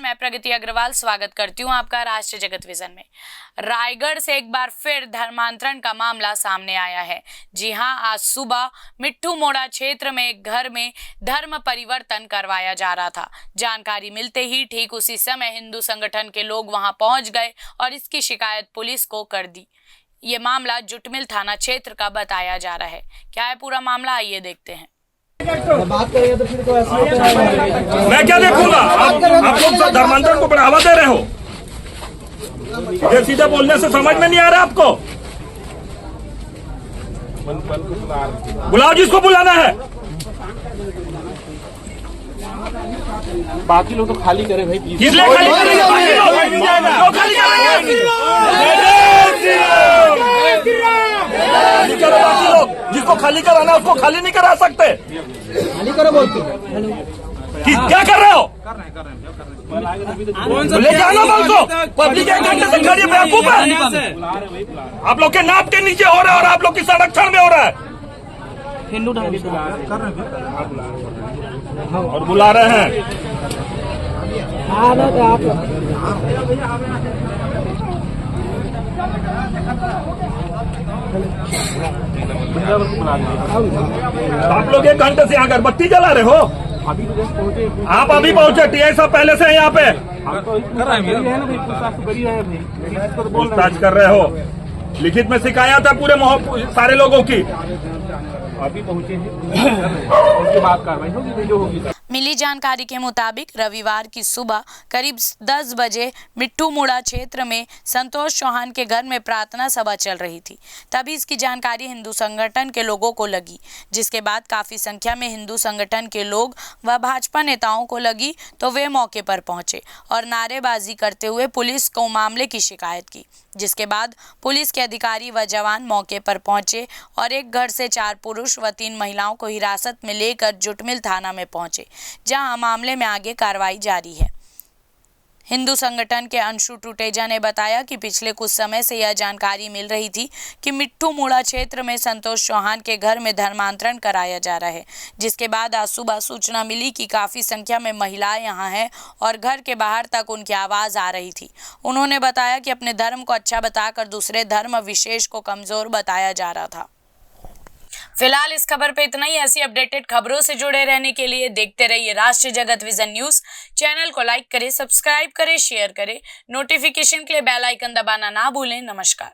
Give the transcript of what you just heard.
मैं प्रगति अग्रवाल स्वागत करती हूं आपका राष्ट्रीय जगत विजन में। रायगढ़ से एक बार फिर धर्मांतरण का मामला सामने आया है। जी हां, आज सुबह मिट्ठू मोड़ा क्षेत्र में एक घर में धर्म परिवर्तन करवाया जा रहा था। जानकारी मिलते ही ठीक उसी समय हिंदू संगठन के लोग वहां पहुंच गए और इसकी शिकायत पुलिस को कर दी। ये मामला जुटमिल थाना क्षेत्र का बताया जा रहा है। क्या है पूरा मामला, आइए देखते हैं। बात करेंगे तो फिर तो ऐसा मैं क्या देखूंगा? आप लोग धर्मांतरण को बढ़ावा दे रहे हो। ये सीधे बोलने से समझ में नहीं आ रहा आपको? बुलाओ जिसको बुलाना है। बाकी लोग तो खाली करे भाई, किस लिए खाली करेंगे? बाकी लोग जिसको खाली कराना उसको खाली नहीं करा सकते। खाली करो बोलते क्या कर रहे हो? ले जाना बोल पब्लिक एक घंटे से खड़ी है, बेवकूफ है। आप लोग के नाप के नीचे हो रहा है और आप लोग की संरक्षण में हो रहा है। हिंदू और बुला रहे हैं। आप लोग एक घंटे से अगरबत्ती जला रहे हो। आप अभी पहुंचे, टीआई साहब पहले से यहाँ पे पूछताछ कर रहे हो। लिखित में शिकायत है पूरे सारे लोगों की। अभी पहुंचे हैं, उसके बाद कार्रवाई होगी जो होगी। मिली जानकारी के मुताबिक रविवार की सुबह करीब 10 बजे मिट्ठू मोड़ा क्षेत्र में संतोष चौहान के घर में प्रार्थना सभा चल रही थी। तभी इसकी जानकारी हिंदू संगठन के लोगों को लगी, जिसके बाद काफ़ी संख्या में हिंदू संगठन के लोग व भाजपा नेताओं को लगी तो वे मौके पर पहुंचे और नारेबाजी करते हुए पुलिस को मामले की शिकायत की। जिसके बाद पुलिस के अधिकारी व जवान मौके पर पहुंचे और एक घर से 4 पुरुष व 3 महिलाओं को हिरासत में लेकर जुटमिल थाना में पहुंचे, जहां मामले में आगे कार्रवाई जारी है। हिंदू संगठन के अंशु टूटेजा ने बताया कि पिछले कुछ समय से यह जानकारी मिल रही थी कि मिट्ठू मोड़ा क्षेत्र में संतोष चौहान के घर में धर्मांतरण कराया जा रहा है। जिसके बाद आज सुबह सूचना मिली कि काफ़ी संख्या में महिलाएं यहां हैं और घर के बाहर तक उनकी आवाज़ आ रही थी। उन्होंने बताया कि अपने धर्म को अच्छा बताकर दूसरे धर्म विशेष को कमज़ोर बताया जा रहा था। फिलहाल इस खबर पे इतना ही। ऐसी अपडेटेड खबरों से जुड़े रहने के लिए देखते रहिए राष्ट्रीय जगत विजन न्यूज। चैनल को लाइक करें, सब्सक्राइब करें, शेयर करें। नोटिफिकेशन के लिए बेल आइकन दबाना ना भूलें। नमस्कार।